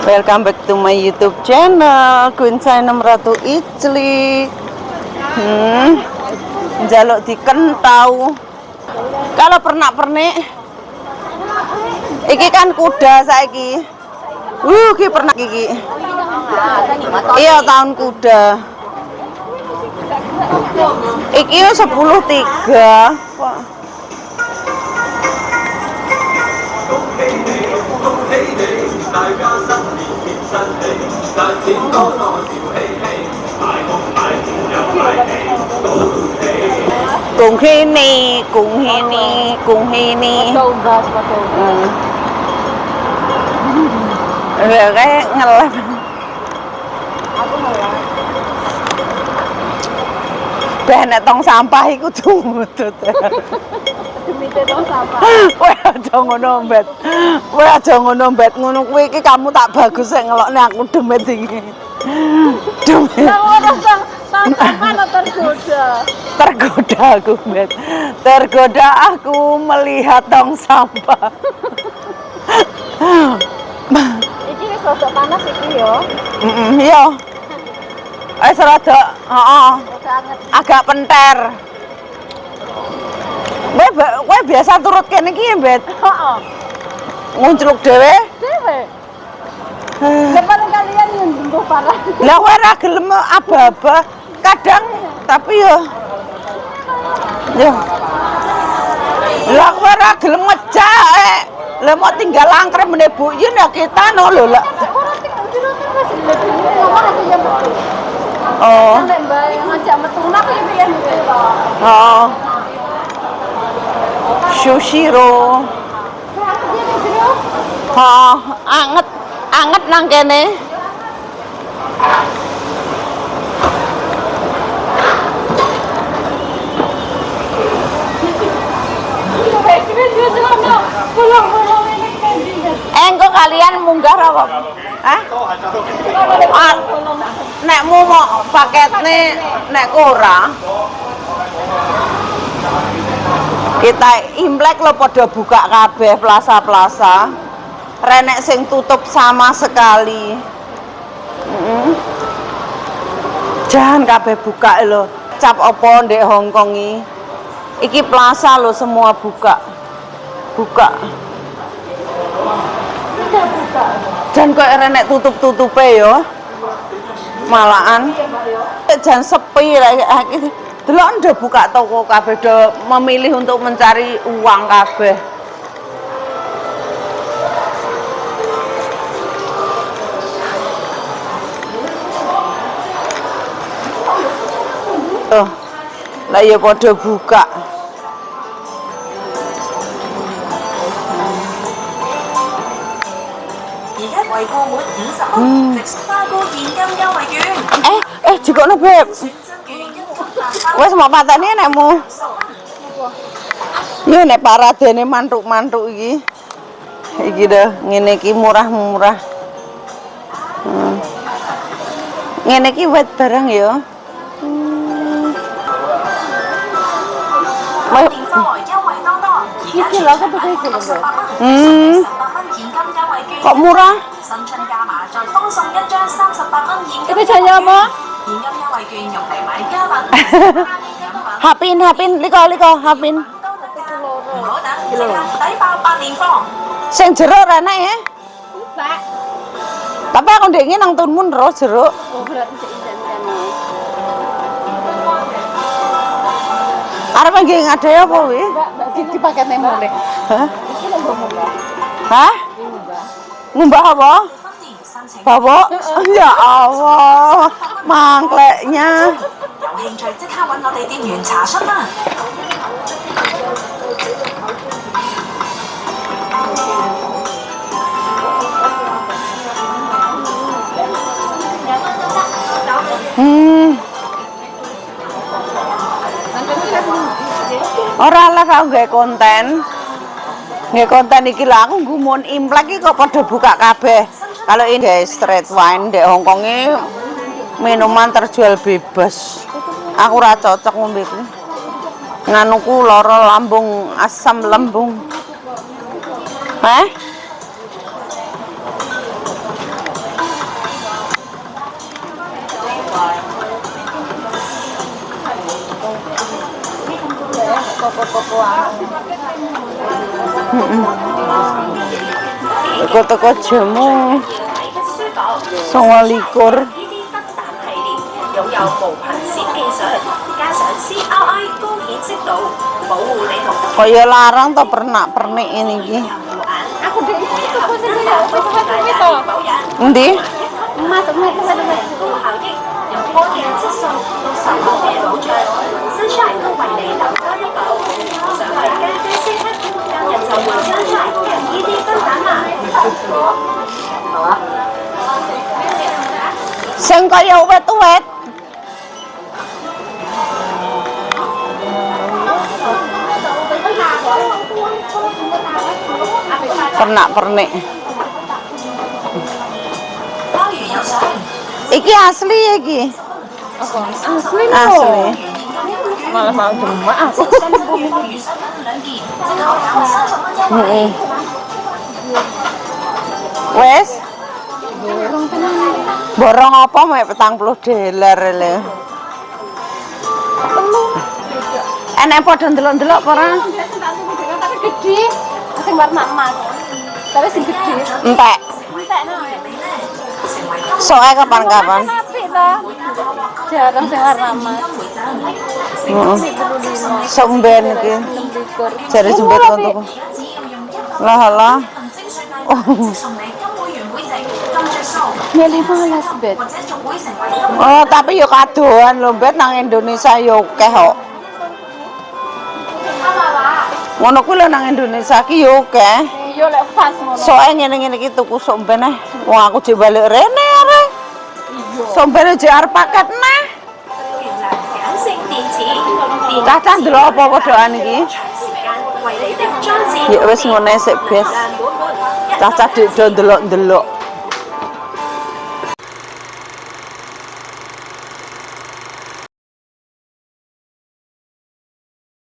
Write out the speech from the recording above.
Welcome back to my YouTube channel Queen Sainem Ratu Icli. Jaluk dikentau. Kalau pernak-pernik iki kan kuda saiki. Iki pernak iki. Iya, tahun kuda. Iki 10.3. Cùng khi ni, cái ngelap. Nek tong sampah iku dumutut. Demite tong sampah. Kowe aja ngono, Mbet. Kowe aja ngono, Mbet. Ngono kuwi iki kamu tak bagus sik ngelokne aku demit iki. Demit. Lah ora sampah tergoda. Tergoda aku, Mbet. Tergoda aku melihat tong sampah. Iki wis rada panas iki yo. Iya. Wis rada, heeh. Agak penter. Kowe biasa turut kene iki ya, Mbet? Heeh. Nguncluk dhewe? Dhewe. Lepas kalian yang bentuk parah. Lah kowe ora gelem aba-aba. Kadang tapi yo. Lah kowe ora gelem ngejak. Lah mau tinggal angkrem meneh Bu Yun ya kita no lho lah. Ora tinggal dino terus lebih ngomong aku yang betul. Oh. Sampai mbak yang ngajak metuna aku yang pilih gitu. Oh. Sushiro. Oh, anget nang kene. Engko kalian munggah apa? Hah? Nekmu mau paketne nek ora. Kita Imlek lo pada buka kabeh plaza-plaza. Renek sing tutup sama sekali. Jangan kabeh buka lo. Cap opo ndek Hongkong iki plaza lo semua buka. Buka. Jangan kok renek tutup-tutupe yo. Malahan jangan sepi kayak gitu. Delok ndak buka toko kabeh do memilih untuk mencari uang kabeh. Tuh. Lah ya padha buka. Jikono Beb. Wes mau pateni nekmu. Yo nek paradene mantuk-mantuk iki. Iki dah ngene iki murah-murah. Ngene iki wet barang yo. Iki lho kok iki lho. Kok murah? Itu jaya apa? Hapin, liko, hapin. Sing jeruk enak ya? Pak. Tapi aku ndek nang tunmu terus jeruk. Oh, berarti sik ijen-ijen. Arep nggih ngade apa wi? Iki paketnya mulai. Hah? Iki lho mbak. Hah? Ngumbah apa? Bawa? Ya Allah, mangkleknya. Ora lah aku nggak konten. Nggak konten iki lah aku gumun Imlek iki kok pada buka kabeh. Kalau ini guys, straight wine di Hongkong ini minuman terjual bebas. Aku ora cocok ngombe ku. Nganuku lara lambung, asam lambung. Hah? Teko-teko jamu 29. 擁有無頻閃技術，加上 CRI 高顯色度，保護你同 Kaya larang to pernak-pernik ini iki. aku di itu kok sih ya itu Endi? masuk 高效益，由科技質素到售後嘅保障，Sunshine 都為你留多一步。想為家居升級，今日就換 Sunshine 1ED 燈膽啦！ Sing kaya wet-wet. Pernak-pernik. Iki asli ya iki. asli Asli. malah mau demak aku Heeh. Wes. Borong apa mek 40 dolar lho. Enek padha ndelok-ndelok apa ora? tapi gede sing warna emas tapi sing gede Entek. Soalnya kapan-kapan. apik to jarang sing warna emas Heeh. Sok mben iki. Jare jembet koncoku. Lah lah. Oh. ya 15 bet Oh, tapi yo kadoan lho, Bet nang Indonesia yo akeh kok. Ngono kuwi lho nang Indonesia ki yo akeh. yo lek pas ngono Soale ngene-ngene iki tuku sok ben eh. Wong aku jek balik rene arek. Sok ben jek arep paket neh. 鹼性電池，電 Cacah ndelok apa podokan iki? 時間為你的裝置 Ya wis ngene sik, Bes. 量滿滿，一 Cacah dik do ndelok-ndelok.